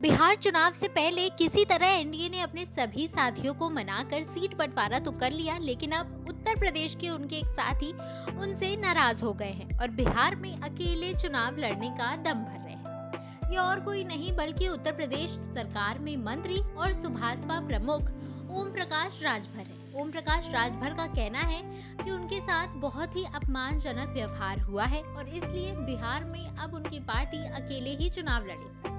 बिहार चुनाव से पहले किसी तरह एनडीए ने अपने सभी साथियों को मनाकर सीट बंटवारा तो कर लिया, लेकिन अब उत्तर प्रदेश के उनके एक साथी उनसे नाराज हो गए हैं और बिहार में अकेले चुनाव लड़ने का दम भर रहे हैं। ये और कोई नहीं बल्कि उत्तर प्रदेश सरकार में मंत्री और सुभाषपा प्रमुख ओम प्रकाश राजभर है। ओम प्रकाश राजभर का कहना है कि उनके साथ बहुत ही अपमानजनक व्यवहार हुआ है और इसलिए बिहार में अब उनकी पार्टी अकेले ही चुनाव लड़ेगी।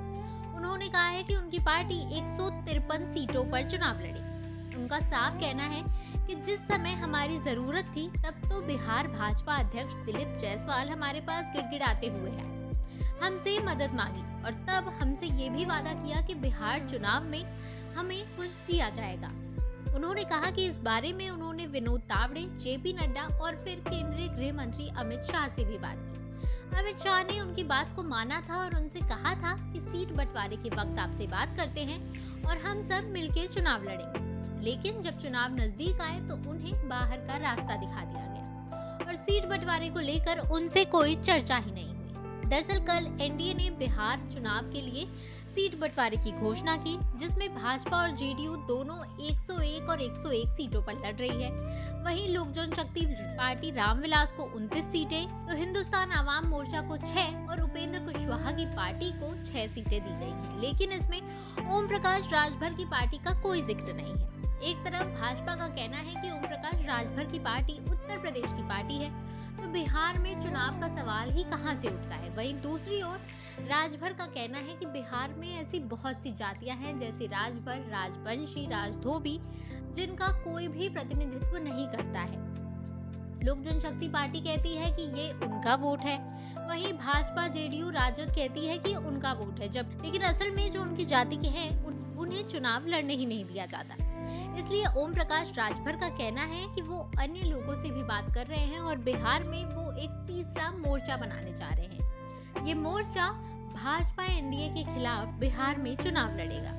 उन्होंने कहा है कि उनकी पार्टी 153 सीटों पर चुनाव लड़ेगी। उनका साफ कहना है कि जिस समय हमारी जरूरत थी तब तो बिहार भाजपा अध्यक्ष दिलीप जायसवाल हमारे पास गिड़गिड़ाते हुए आए, हमसे मदद मांगी और तब हमसे ये भी वादा किया कि बिहार चुनाव में हमें कुछ दिया जाएगा। उन्होंने कहा कि इस बारे में उन्होंने विनोद तावड़े, जेपी नड्डा और फिर केंद्रीय गृह मंत्री अमित शाह से भी बात की। अमित शाह ने उनकी बात को माना था और उनसे कहा था कि सीट बंटवारे के वक्त आपसे बात करते हैं और हम सब मिलकर चुनाव लड़ेंगे। लेकिन जब चुनाव नजदीक आए तो उन्हें बाहर का रास्ता दिखा दिया गया और सीट बंटवारे को लेकर उनसे कोई चर्चा ही नहीं हुई। दरअसल कल एनडीए ने बिहार चुनाव के लिए सीट बंटवारे की घोषणा की, जिसमें भाजपा और जेडीयू दोनों 101 और 101 सीटों पर लड़ रही है। वहीं लोक जनशक्ति पार्टी रामविलास को 29 सीटें, तो हिंदुस्तान आवाम मोर्चा को 6 और उपेंद्र कुशवाहा की पार्टी को 6 सीटें दी गई हैं। लेकिन इसमें ओम प्रकाश राजभर की पार्टी का कोई जिक्र नहीं है। एक तरफ भाजपा का कहना है कि ओम प्रकाश राजभर की पार्टी उत्तर प्रदेश की पार्टी है, तो बिहार में चुनाव का सवाल ही कहां से उठता है। वहीं दूसरी ओर राजभर का कहना है कि बिहार में ऐसी बहुत सी जातियां हैं जैसे राजभर, राजवंशी, राजधोबी, जिनका कोई भी प्रतिनिधित्व नहीं करता है। लोक जनशक्ति पार्टी कहती है कि ये उनका वोट है, वहीं भाजपा, जेडीयू, राजद कहती है कि उनका वोट है, लेकिन असल में जो उनकी जाति के हैं उन्हें चुनाव लड़ने ही नहीं दिया जाता। इसलिए ओम प्रकाश राजभर का कहना है कि वो अन्य लोगों से भी बात कर रहे हैं और बिहार में वो एक तीसरा मोर्चा बनाने जा रहे हैं। ये मोर्चा भाजपा एनडीए के खिलाफ बिहार में चुनाव लड़ेगा।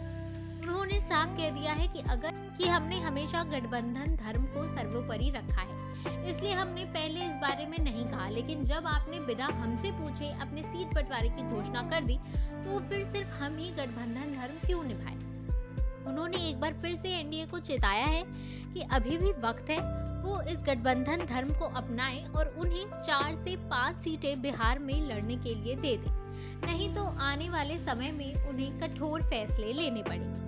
उन्होंने साफ कह दिया है कि हमने हमेशा गठबंधन धर्म को सर्वोपरि रखा है, इसलिए हमने पहले इस बारे में नहीं कहा, लेकिन जब आपने बिना हमसे पूछे अपने सीट बंटवारे की घोषणा कर दी तो फिर सिर्फ हम ही गठबंधन धर्म क्यों निभाएं। उन्होंने एक बार फिर से एनडीए को चेताया है कि अभी भी वक्त है वो इस गठबंधन धर्म को अपनाए और उन्हें 4 से 5 सीटें बिहार में लड़ने के लिए दे दे, नहीं तो आने वाले समय में उन्हें कठोर फैसले लेने पड़ेंगे।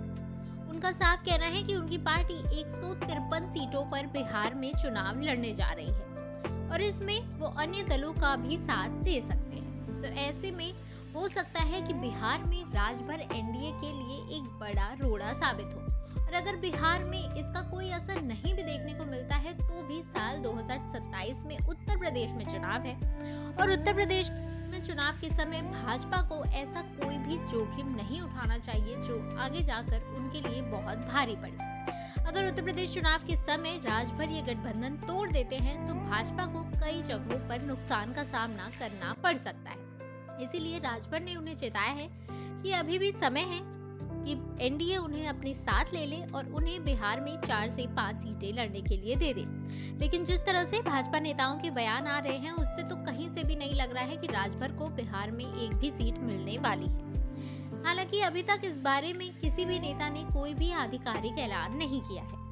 उनका साफ कहना है कि उनकी पार्टी 153 सीटों पर बिहार में चुनाव लड़ने जा रही है और इसमें वो अन्य दलों का भी साथ दे सकते हैं। तो ऐसे में हो सकता है कि बिहार में राजभर एनडीए के लिए एक बड़ा रोड़ा साबित हो और अगर बिहार में इसका कोई असर नहीं भी देखने को मिलता है तो भी साल 2027 में उत्तर प्रदेश में चुनाव है और उत्तर प्रदेश में चुनाव के समय भाजपा को ऐसा कोई भी जोखिम नहीं उठाना चाहिए जो आगे जाकर उनके लिए बहुत भारी पड़े। अगर उत्तर प्रदेश चुनाव के समय राजभर ये गठबंधन तोड़ देते हैं तो भाजपा को कई जगहों पर नुकसान का सामना करना पड़ सकता है। इसीलिए राजभर ने उन्हें चेताया है कि अभी भी समय है कि एनडीए उन्हें अपने साथ ले ले और उन्हें बिहार में 4 से 5 सीटें लड़ने के लिए दे दे। लेकिन जिस तरह से भाजपा नेताओं के बयान आ रहे हैं उससे तो कहीं से भी नहीं लग रहा है कि राजभर को बिहार में एक भी सीट मिलने वाली है। हालांकि अभी तक इस बारे में किसी भी नेता ने कोई भी आधिकारिक ऐलान नहीं किया है।